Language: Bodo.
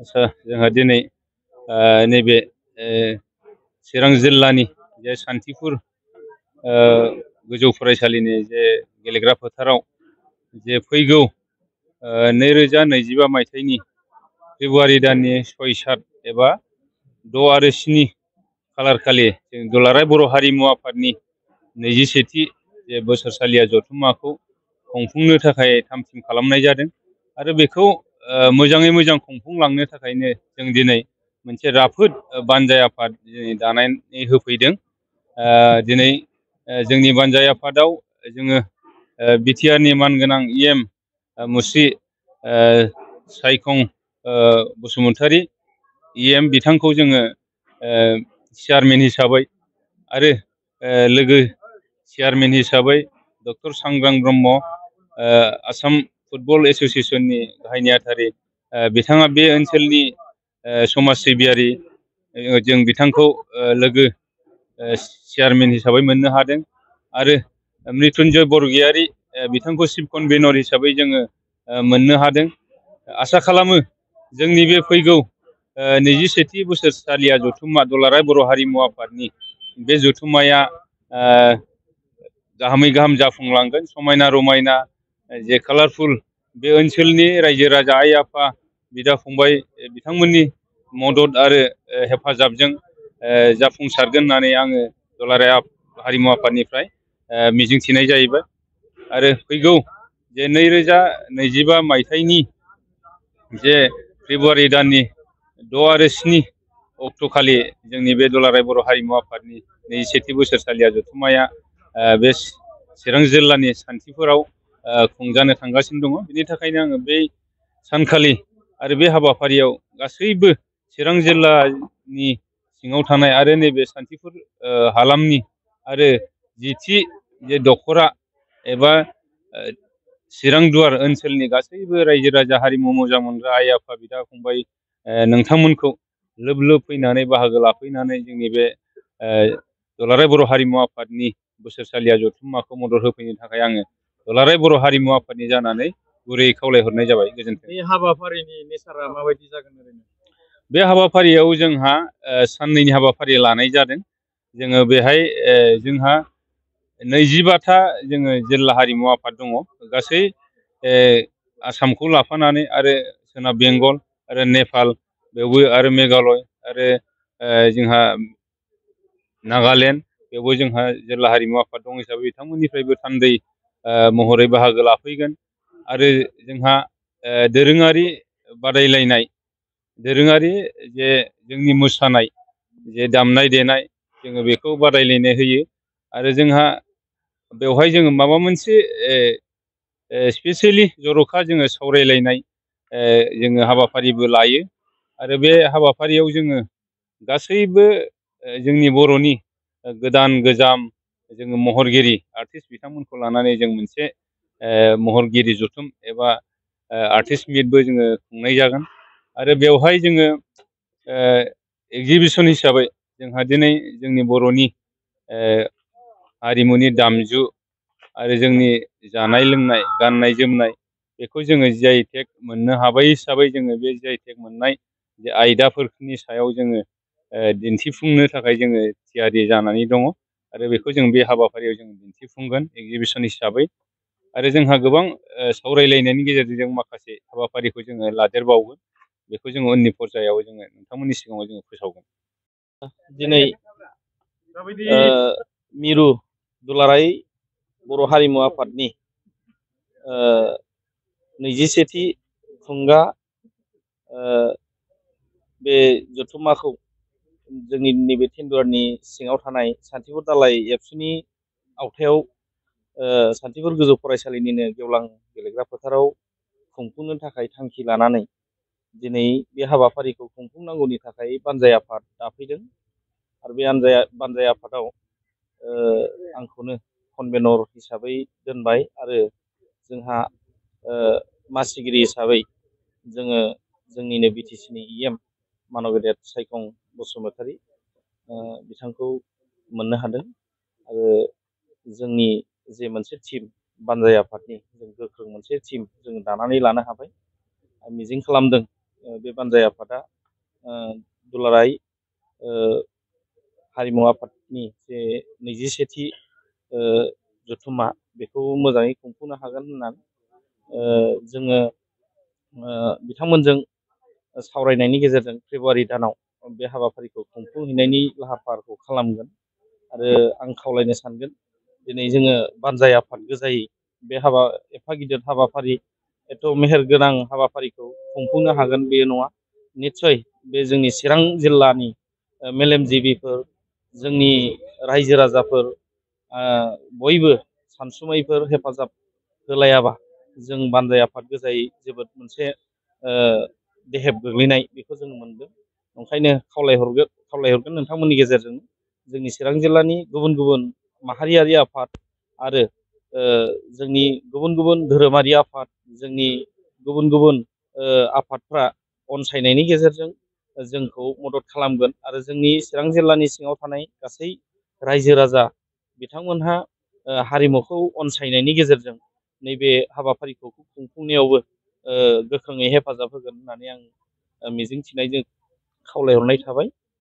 आच्छा जोंहा दिनै नैबे चिरां जिल्लानि जे सान्थिफुर गोजौ फरायसालिनि जे गेलेग्रा फोथाराव जे फैगौ 2025 मायथाइनि फेब्रुवारि दाननि 6-7 एबा 6 आरो 7 खालार खालि जों दुलाराय बर' हारिमु आफादनि 21थि जे बोसोरसालिया जथुम्माखौ खुंफुंनो थाखाय थाम-थिम खालामनाय जादों आरो बेखौ मोजाङै मोजां खुंफुंलांनो थाखायनो जों दिनै मोनसे राफोद बानजाय आफाद दानानै होफैदों। दिनै जोंनि बानजाय आफादाव जोङो बिटिआरनि मानगोनां इएम मुस्रि सायखं बसुमतारी इएम बिथांखौ जोङो चेयारमेन हिसाबै आरो लोगो चेयारमेन हिसाबै डक्टर सांग्रां ब्रह्म आसाम फुटबल एस'सिएशननि गाहाय नेहाथारि बिथाङा बे ओनसोलनि समाज सिबियारि जों बिथांखौ लोगो चेयारमेन हिसाबै मोननो हादों आरो मृत्युन्जय बरगयारी बिथांखौ चिफ कनभेनर हिसाबै जोङो मोननो हादों। आसा खालामो जोंनि बे फैगौ 21थि बोसोरसालिया जथुम्मा दुलाराय बर' हारिमु आफादनि बे जथुम्माया गाहामै गाहाम जाफुंलांगोन। समायना रमायना जे कालारफुल बे ओनसोलनि रायजो राजा आइ आफा बिदा फंबाय बिथांमोननि मदद आरो हेफाजाबजों जाफुंसारगोन होननानै आङो दुलाराय हारिमु आफादनिफ्राय मिजिंथिनाय जाहैबाय आरो फैगौ जे 2025 मायथाइनि जे फेब्रुवारि दाननि 6 आरो 7 अक्ट'खालि जोंनि बे दुलाराय बर' हारिमु आफादनि 21थि बोसोरसालिया जथुम्माया बे चिरां जिल्लानि सान्थिफुराव खुंजानो थांगासिनो दङ। बिनि थाखायनो आङो बै सानखालि आरो बे हाबाफारियाव गासैबो चिरां जिल्लानि सिङाव थानाय आरो नैबे सान्थिफुर हालामनि आरो 10थि जे दख'रा एबा चिरांदुवार ओनसोलनि गासैबो रायजो राजा हारिमु मोजां मोनग्रा आइ आफा बिदा फंबाय नोंथांमोनखौ लोब लोब फैनानै बाहागो लाफैनानै जोंनि बे दुलाराय बर' हारिमु आफादनि बोसोरसालिया जथुम्माखौ मदद होफैनो थाखाय आङो दुलाराय बर' हारिमु आफादनि जानानै गुरैयै खावलायहरनाय जाबाय। गोजोन्थों। बे हाबाफारिनि नेचारा माबायदि जागोन ओरैनो? बे हाबाफारियाव जोंहा साननैनि हाबाफारि लानाय जादों। जोङो बेहाय जोंहा 25था जोङो जिल्ला हारिमु आफाद दङ गासै आसामखौ लाफानानै आरो सोनाब बेंगल आरो नेपाल बेवबो आरो मेघालय आरो जोंहा नागालेण्ड बेवबो जोंहा जिल्ला हारिमु आफाद दं हिसाबै बिथांमोननिफ्रायबो थान्दै महरै बाहागो लाफैगोन आरो जोंहा दोरोङारि बादायलायनाय दोरोङारि जे जोंनि मोसानाय जे दामनाय देनाय जोङो बेखौ बादायलायनाय होयो आरो जोंहा बेवहाय जोङो माबा मोनसे स्पेसियेलि जर'खा जोङो सावरायलायनाय जोङो हाबाफारिबो लायो आरो बे हाबाफारियाव जोङो गासैबो जोंनि बर'नि गोदान गोजाम जोङो महरगिरि आर्टिस्ट बिथांमोनखौ लानानै जों मोनसे महरगिरि जथुम एबा आर्टिस्ट मिटबो जोङो खुंनाय जागोन आरो बेवहाय जोङो एगजिबिसन हिसाबै जोंहा दिनै जोंनि बर'नि हारिमुनि दामजु आरो जोंनि जानाय लोंनाय गाननाय जोमनाय बेखौ जोङो GI/टेग मोननो हाबाय हिसाबै जोङो बे GI/टेग मोननाय जे आयदाफोरनि सायाव जोङो दिन्थिफुंनो थाखाय जोङो थियारि जानानै दङ आरो बेखौ जों बे हाबाफारियाव जों दिन्थिफुंगोन एगजिबिसन हिसाबै आरो जोंहा गोबां सावरायलायनायनि गेजेरजों जों माखासे हाबाफारिखौ जोङो लादेरबावगोन बेखौ जोङो उननि पर्यायाव जोङो नोंथांमोननि सिगाङाव जोङो फोसावगोन। दिनै मिरु दुलाराय बर' हारिमु आफादनि 21थि खुंगा बे जथुम्माखौ जोंनि नैबे टेन्डुवारनि सिङाव थानाय सान्थिफुर दालाइ एबसुनि आवथायाव सान्थिफुर गोजौ फरायसालिनिनो गेवलां गेलेग्रा फोथाराव खुंफुंनो थाखाय थांखि लानानै दिनै बे हाबाफारिखौ खुंफुंनांगौनि थाखाय बानजाय आफाद दाफैदों आरो बे बानजाय आफादाव आंखौनो कनभेनर हिसाबै दोनबाय आरो जोंहा मासिगिरि हिसाबै जोङो जोंनिनो बिटिसिनि इएम मानब गेदेर सायखं बसुमतारी बिथांखौ मोननो हादों आरो जोंनि जे मोनसे टिम बानजाय आफादनि जों गोख्रों मोनसे टिम जों दानानै लानो हाबाय। मिजिं खालामदों बे बानजाय आफादा दुलाराय हारिमु आफादनि जे 21थि जथुम्मा बेखौ मोजाङै खुंफुंनो हागोन होननानै जोङो बिथांमोनजों सावरायनायनि गेजेरजों फेब्रुवारि दानाव बे हाबाफारिखौ खुंफुंहैनायनि लाहार फाहारखौ खालामगोन आरो आं खावलायनो सानगोन दिनै जोङो बानजाय आफाद गोजायै बे एफा गिदिर हाबाफारि एथ' मेहेरगोनां हाबाफारिखौ खुंफुंनो हागोन बेयो नङा निस्सय बे जोंनि चिरां जिल्लानि मेलेमजिबिफोर जोंनि रायजो राजाफोर बयबो सानसुमैफोर हेफाजाब होलायाबा जों बानजाय आफाद गोजायै जोबोद मोनसे देहेब गोग्लैनाय बेखौ जों मोनदों। ओंखायनो खावलायहरगोन नोंथांमोननि गेजेरजों जोंनि चिरां जिल्लानि गुबुन गुबुन माहारियारि आफाद आरो जोंनि गुबुन गुबुन धोरोमारि आफाद जोंनि गुबुन गुबुन आफादफ्रा अनसायनायनि गेजेरजों जोंखौ मदद खालामगोन आरो जोंनि चिरां जिल्लानि सिङाव थानाय गासै रायजो राजा बिथांमोनहा हारिमुखौ अनसायनायनि गेजेरजों नैबे हाबाफारिखौ खुंफुंनायावबो गोख्रोङै हेफाजाब होगोन होननानै आं मिजिंथिनायजों खावलायहरनाय थाबाय।